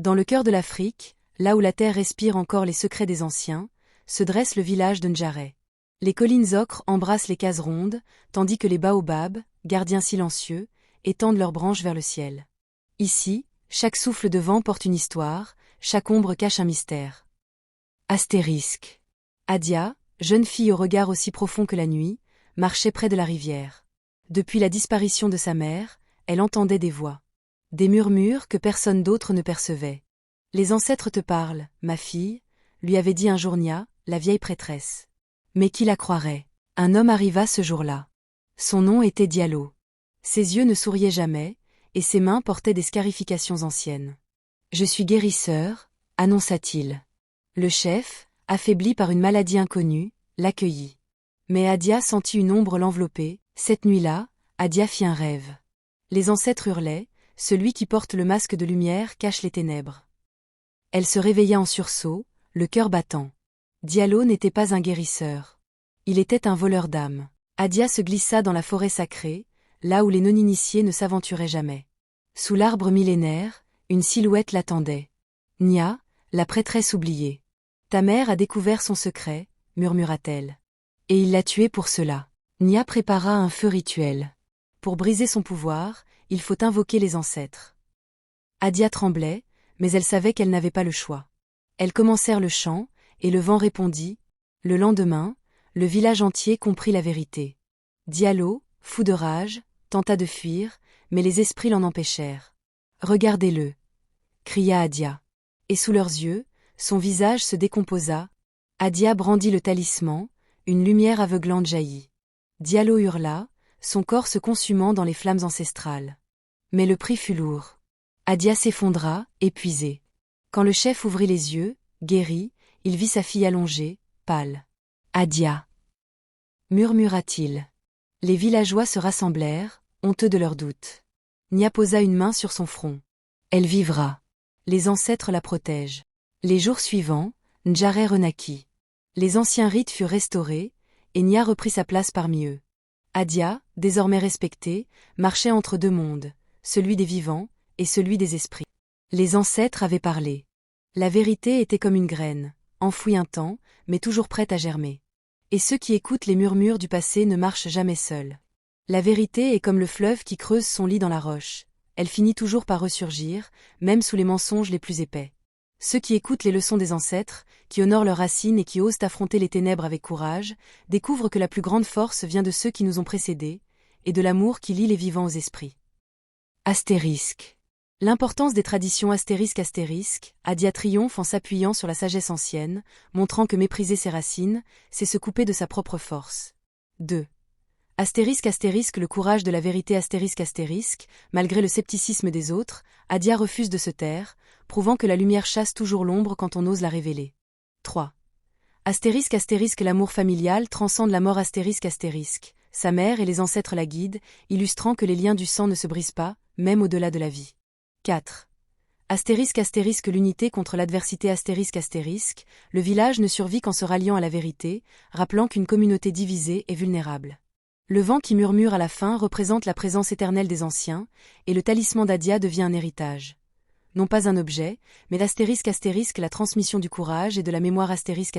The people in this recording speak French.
Dans le cœur de l'Afrique, là où la terre respire encore les secrets des anciens, se dresse le village de Ndjaré. Les collines ocres embrassent les cases rondes, tandis que les baobabs, gardiens silencieux, étendent leurs branches vers le ciel. Ici, chaque souffle de vent porte une histoire, chaque ombre cache un mystère. Astérisque. Adia, jeune fille au regard aussi profond que la nuit, marchait près de la rivière. Depuis la disparition de sa mère, elle entendait des voix. Des murmures que personne d'autre ne percevait. Les ancêtres te parlent, ma fille, lui avait dit un jour Nia, la vieille prêtresse. Mais qui la croirait? Un homme arriva ce jour-là. Son nom était Diallo. Ses yeux ne souriaient jamais, et ses mains portaient des scarifications anciennes. Je suis guérisseur, annonça-t-il. Le chef, affaibli par une maladie inconnue, l'accueillit. Mais Adia sentit une ombre l'envelopper. Cette nuit-là, Adia fit un rêve. Les ancêtres hurlaient, celui qui porte le masque de lumière cache les ténèbres. Elle se réveilla en sursaut, le cœur battant. Diallo n'était pas un guérisseur. Il était un voleur d'âme. Adia se glissa dans la forêt sacrée, là où les non-initiés ne s'aventuraient jamais. Sous l'arbre millénaire, une silhouette l'attendait. Nia, la prêtresse oubliée. Ta mère a découvert son secret, murmura-t-elle. Et il l'a tuée pour cela. Nia prépara un feu rituel. Pour briser son pouvoir, il faut invoquer les ancêtres. Adia tremblait, mais elle savait qu'elle n'avait pas le choix. Elles commencèrent le chant, et le vent répondit. Le lendemain, le village entier comprit la vérité. Diallo, fou de rage, tenta de fuir, mais les esprits l'en empêchèrent. Regardez-le, cria Adia. Et sous leurs yeux, son visage se décomposa. Adia brandit le talisman, une lumière aveuglante jaillit. Diallo hurla, son corps se consumant dans les flammes ancestrales. Mais le prix fut lourd. Adia s'effondra, épuisée. Quand le chef ouvrit les yeux, guéri, il vit sa fille allongée, pâle. Adia, murmura-t-il. Les villageois se rassemblèrent, honteux de leurs doutes. Nia posa une main sur son front. Elle vivra. Les ancêtres la protègent. Les jours suivants, Ndjaré renaquit. Les anciens rites furent restaurés, et Nia reprit sa place parmi eux. Adia, désormais respectée, marchait entre deux mondes, celui des vivants et celui des esprits. Les ancêtres avaient parlé. La vérité était comme une graine, enfouie un temps, mais toujours prête à germer. Et ceux qui écoutent les murmures du passé ne marchent jamais seuls. La vérité est comme le fleuve qui creuse son lit dans la roche. Elle finit toujours par ressurgir, même sous les mensonges les plus épais. Ceux qui écoutent les leçons des ancêtres, qui honorent leurs racines et qui osent affronter les ténèbres avec courage, découvrent que la plus grande force vient de ceux qui nous ont précédés, et de l'amour qui lie les vivants aux esprits. Astérisque. L'importance des traditions astérisque. Adia triomphe en s'appuyant sur la sagesse ancienne, montrant que mépriser ses racines, c'est se couper de sa propre force. 2. Astérisque, le courage de la vérité astérisque, malgré le scepticisme des autres, Adia refuse de se taire, prouvant que la lumière chasse toujours l'ombre quand on ose la révéler. 3. Astérisque, l'amour familial transcende la mort astérisque. Sa mère et les ancêtres la guident, illustrant que les liens du sang ne se brisent pas, même au-delà de la vie. 4. Astérisque, l'unité contre l'adversité astérisque, le village ne survit qu'en se ralliant à la vérité, rappelant qu'une communauté divisée est vulnérable. Le vent qui murmure à la fin représente la présence éternelle des anciens, et le talisman d'Adia devient un héritage. Non pas un objet, mais l'astérisque, la transmission du courage et de la mémoire astérisque.